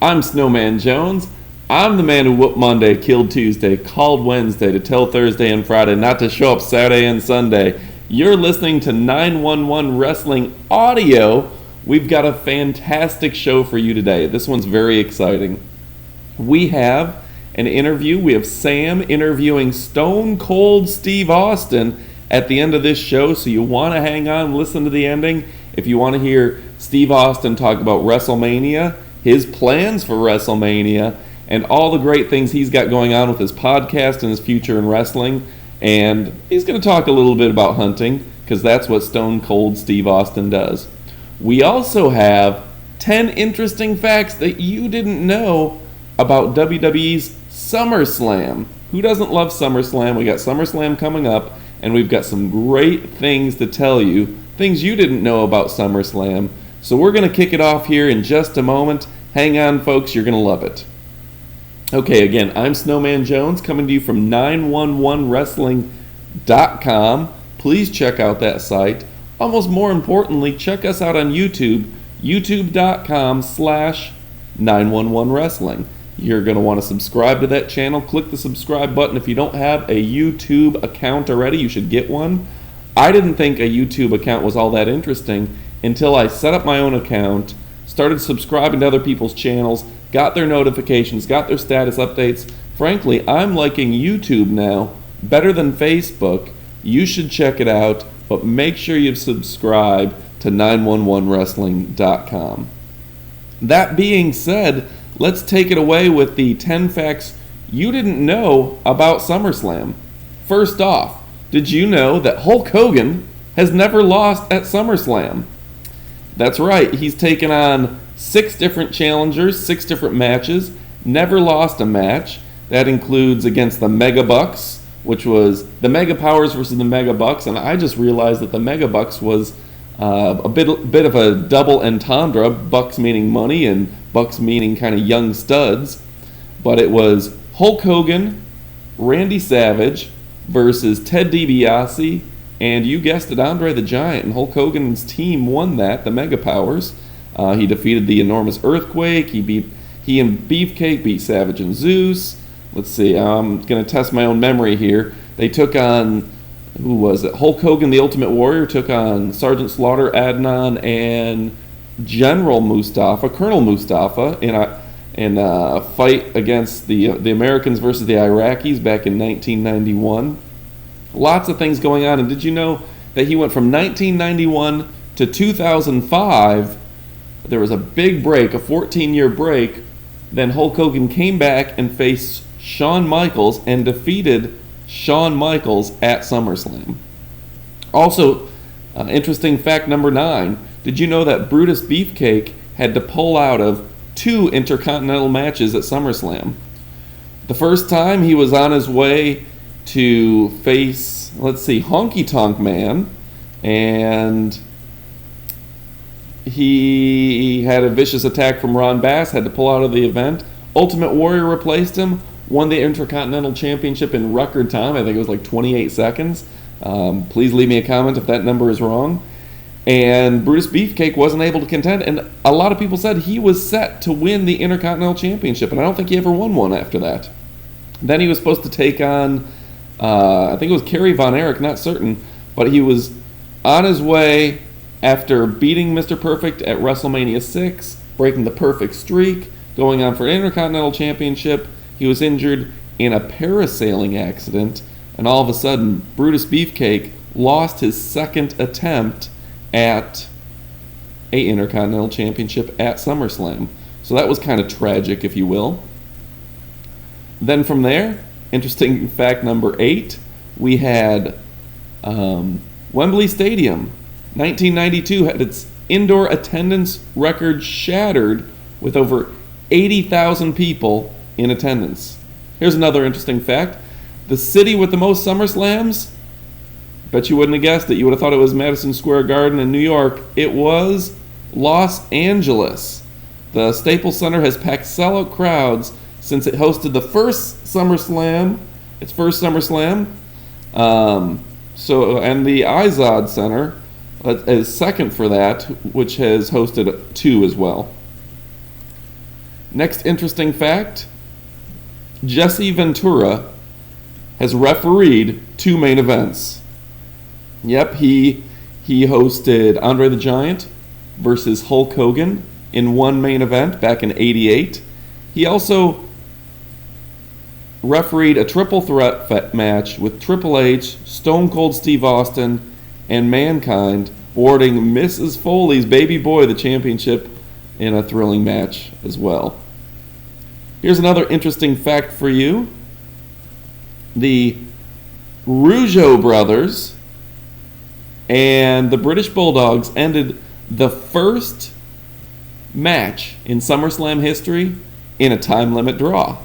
I'm Snowman Jones. I'm the man who whooped Monday, killed Tuesday, called Wednesday to tell Thursday and Friday not to show up Saturday and Sunday. You're listening to 911 Wrestling Audio. We've got a fantastic show for you today. This one's very exciting. We have an interview. We have Sam interviewing Stone Cold Steve Austin at the end of this show, so you want to hang on, listen to the ending. If you want to hear Steve Austin talk about WrestleMania, his plans for WrestleMania, and all the great things he's got going on with his podcast and his future in wrestling. And he's going to talk a little bit about hunting, because that's what Stone Cold Steve Austin does. We also have 10 interesting facts that you didn't know about WWE's Summerslam. Who doesn't love Summerslam? We got Summerslam coming up, and we've got some great things to tell you, things you didn't know about Summerslam. So we're going to kick it off here in just a moment. Hang on, folks. You're going to love it. Okay, again, I'm Snowman Jones coming to you from 911Wrestling.com. Please check out that site. Almost more importantly, check us out on YouTube, youtube.com/911Wrestling. You're going to want to subscribe to that channel. Click the subscribe button. If you don't have a YouTube account already, you should get one. I didn't think a YouTube account was all that interesting until I set up my own account, started subscribing to other people's channels, got their notifications, got their status updates. Frankly, I'm liking YouTube now better than Facebook. You should check it out, but make sure you subscribe to 911wrestling.com. That being said, let's take it away with the 10 facts you didn't know about SummerSlam. First off, did you know that Hulk Hogan has never lost at SummerSlam? That's right, he's taken on 6 different challengers, 6 different matches, never lost a match. That includes against the Mega Bucks, which was the Mega Powers versus the Mega Bucks, and I just realized that the Mega Bucks was a bit of a double entendre, Bucks meaning money and Bucks meaning kind of young studs. But it was Hulk Hogan, Randy Savage versus Ted DiBiase, and you guessed it, Andre the Giant. And Hulk Hogan's team won that, the Mega Powers. He defeated the Enormous Earthquake. He and Beefcake beat Savage and Zeus. Let's see, I'm going to test my own memory here. They took on, who was it? Hulk Hogan, the Ultimate Warrior, took on Sergeant Slaughter, Adnan, and Colonel Mustafa in a fight against the Americans versus the Iraqis back in 1991. Lots of things going on, and did you know that he went from 1991 to 2005? There was a big break, a 14-year break. Then Hulk Hogan came back and faced Shawn Michaels and defeated Shawn Michaels at SummerSlam. Also, interesting fact number 9. Did you know that Brutus Beefcake had to pull out of 2 Intercontinental matches at SummerSlam? The first time he was on his way to face, Honky Tonk Man, and he had a vicious attack from Ron Bass, had to pull out of the event. Ultimate Warrior replaced him, won the Intercontinental Championship in record time. I think it was like 28 seconds. Please leave me a comment if that number is wrong. And Brutus Beefcake wasn't able to contend, and a lot of people said he was set to win the Intercontinental Championship, and I don't think he ever won one after that. Then he was supposed to take on, I think it was Kerry Von Erich, not certain, but he was on his way after beating Mr. Perfect at WrestleMania 6, breaking the perfect streak, going on for an Intercontinental Championship. He was injured in a parasailing accident, and all of a sudden, Brutus Beefcake lost his second attempt at a Intercontinental Championship at SummerSlam. So that was kind of tragic, if you will. Then from there, interesting fact number 8, we had Wembley Stadium. 1992 had its indoor attendance record shattered with over 80,000 people in attendance. Here's another interesting fact. The city with the most SummerSlams, bet you wouldn't have guessed it. You would have thought it was Madison Square Garden in New York. It was Los Angeles. The Staples Center has packed sellout crowds since it hosted the first SummerSlam, its first SummerSlam. And the Izod Center is second for that, which has hosted 2 as well. Next interesting fact, Jesse Ventura has refereed 2 main events. Yep, he hosted Andre the Giant versus Hulk Hogan in one main event back in '88. He also refereed a triple threat match with Triple H, Stone Cold Steve Austin, and Mankind, awarding Mrs. Foley's baby boy the championship in a thrilling match as well. Here's another interesting fact for you. The Rougeau brothers and the British Bulldogs ended the first match in SummerSlam history in a time limit draw.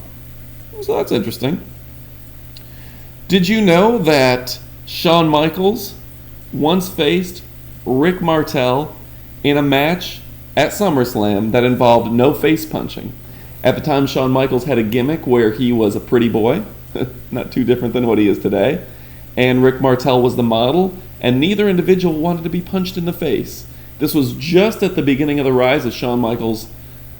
So that's interesting. Did you know that Shawn Michaels once faced Rick Martel in a match at SummerSlam that involved no face punching? At the time, Shawn Michaels had a gimmick where he was a pretty boy, not too different than what he is today, and Rick Martel was the model, and neither individual wanted to be punched in the face. This was just at the beginning of the rise of Shawn Michaels'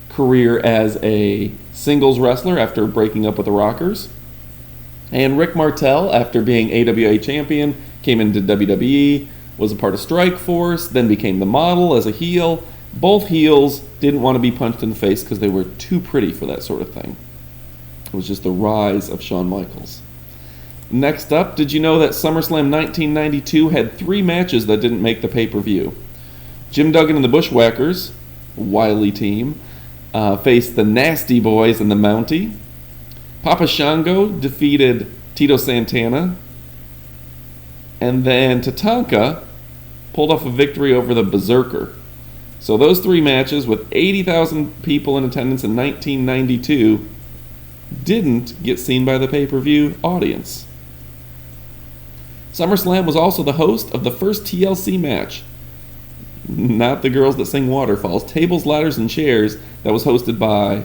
career as a singles wrestler after breaking up with the Rockers. And Rick Martel, after being AWA champion, came into WWE, was a part of Strikeforce, then became the model as a heel. Both heels didn't want to be punched in the face because they were too pretty for that sort of thing. It was just the rise of Shawn Michaels. Next up, did you know that SummerSlam 1992 had 3 matches that didn't make the pay-per-view? Jim Duggan and the Bushwhackers, wily team, faced the Nasty Boys and the Mountie. Papa Shango defeated Tito Santana. And then Tatanka pulled off a victory over the Berserker. So those 3 matches with 80,000 people in attendance in 1992 didn't get seen by the pay-per-view audience. SummerSlam was also the host of the first TLC match. Not the girls that sing Waterfalls. Tables, Ladders, and Chairs that was hosted by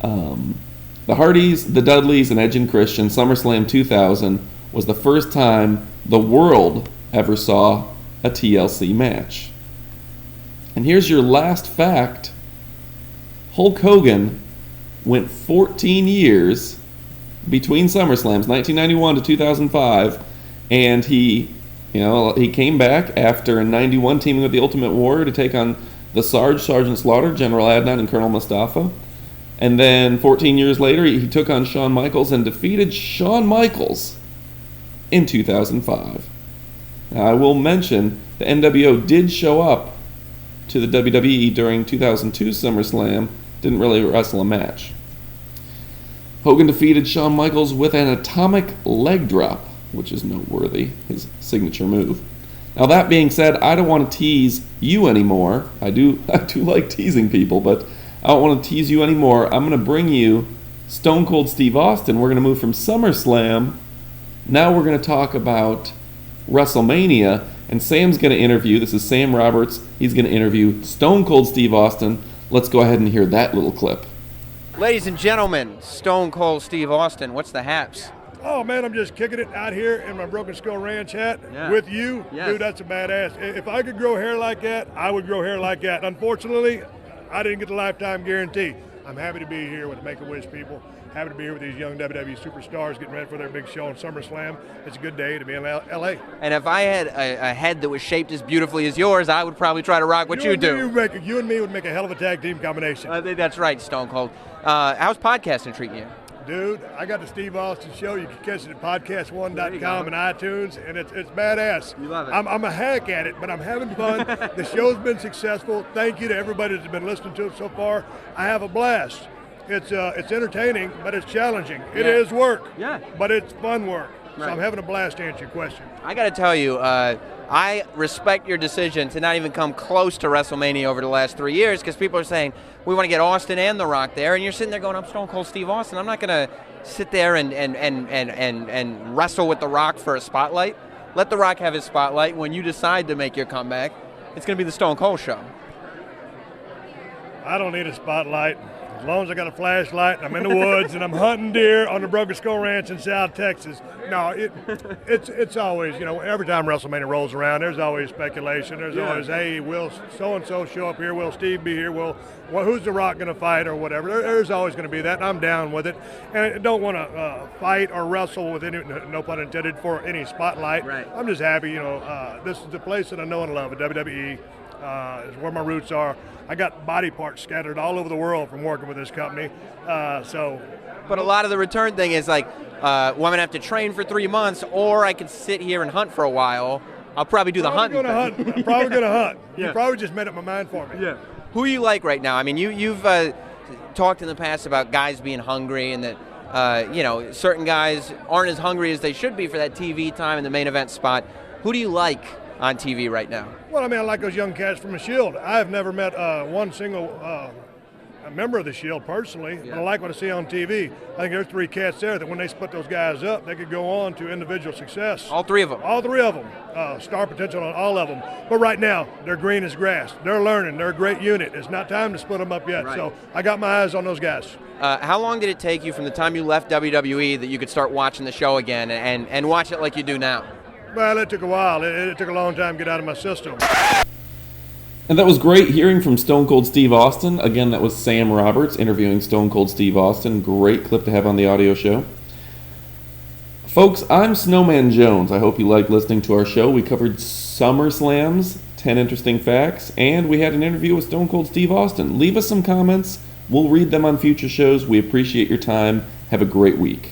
the Hardys, the Dudleys, and Edge and Christian. SummerSlam 2000 was the first time the world ever saw a TLC match. And here's your last fact. Hulk Hogan went 14 years between SummerSlams, 1991 to 2005, and he came back after in 91 teaming with the Ultimate Warrior to take on the Sergeant Slaughter, General Adnan, and Colonel Mustafa. And then 14 years later, he took on Shawn Michaels and defeated Shawn Michaels in 2005. Now, I will mention the NWO did show up to the WWE during 2002 SummerSlam, didn't really wrestle a match. Hogan defeated Shawn Michaels with an atomic leg drop, which is noteworthy, his signature move. Now that being said, I don't want to tease you anymore. I do like teasing people, but I don't want to tease you anymore. I'm going to bring you Stone Cold Steve Austin. We're going to move from SummerSlam. Now we're going to talk about WrestleMania, and Sam's going to interview, this is Sam Roberts, he's going to interview Stone Cold Steve Austin. Let's go ahead and hear that little clip. Ladies and gentlemen, Stone Cold Steve Austin, what's the haps? Oh man, I'm just kicking it out here in my Broken Skull Ranch hat with you. Yes. Dude, that's a badass. If I could grow hair like that, I would grow hair like that. Unfortunately, I didn't get the lifetime guarantee. I'm happy to be here with the Make-A-Wish people. Happy to be here with these young WWE superstars getting ready for their big show on SummerSlam. It's a good day to be in LA. And if I had a head that was shaped as beautifully as yours, I would probably try to rock what you do. You and me would make a hell of a tag team combination. I think that's right, Stone Cold. How's podcasting treating you? Dude, I got the Steve Austin Show. You can catch it at podcast1.com and iTunes, and it's badass. You love it. I'm a hack at it, but I'm having fun. The show's been successful. Thank you to everybody that's been listening to it so far. I have a blast. It's entertaining, but it's challenging. It is work, but it's fun work. Right. So I'm having a blast to answer your question. I got to tell you, I respect your decision to not even come close to WrestleMania over the last 3 years, because people are saying, we want to get Austin and The Rock there, and you're sitting there going, I'm Stone Cold Steve Austin. I'm not going to sit there and wrestle with The Rock for a spotlight. Let The Rock have his spotlight. When you decide to make your comeback, it's going to be the Stone Cold Show. I don't need a spotlight. As long as I got a flashlight and I'm in the woods and I'm hunting deer on the Broken Skull Ranch in South Texas. No, it's always, every time WrestleMania rolls around, there's always speculation. There's always, hey, will so-and-so show up here? Will Steve be here? Who's The Rock going to fight or whatever? There's always going to be that, and I'm down with it. And I don't want to fight or wrestle with any, no pun intended, for any spotlight. Right. I'm just happy, this is the place that I know and love, at WWE. Is where my roots are. I got body parts scattered all over the world from working with this company. But a lot of the return thing is like, well, I'm going to have to train for 3 months, or I can sit here and hunt for a while. I'll probably do the hunting. I'm probably going to hunt. You probably just made up my mind for me. Yeah. Who are you like right now? I mean, you've talked in the past about guys being hungry and that, certain guys aren't as hungry as they should be for that TV time and the main event spot. Who do you like on TV right now? Well, I like those young cats from the Shield. I have never met one single a member of the Shield personally, but I like what I see on TV. I think there's 3 cats there that when they split those guys up, they could go on to individual success. All 3 of them? All 3 of them. Star potential on all of them. But right now, they're green as grass. They're learning. They're a great unit. It's not time to split them up yet. Right. So I got my eyes on those guys. How long did it take you from the time you left WWE that you could start watching the show again and watch it like you do now? Well, it took a while. It took a long time to get out of my system. And that was great hearing from Stone Cold Steve Austin. Again, that was Sam Roberts interviewing Stone Cold Steve Austin. Great clip to have on the audio show. Folks, I'm Snowman Jones. I hope you like listening to our show. We covered SummerSlam's 10 interesting facts, and we had an interview with Stone Cold Steve Austin. Leave us some comments. We'll read them on future shows. We appreciate your time. Have a great week.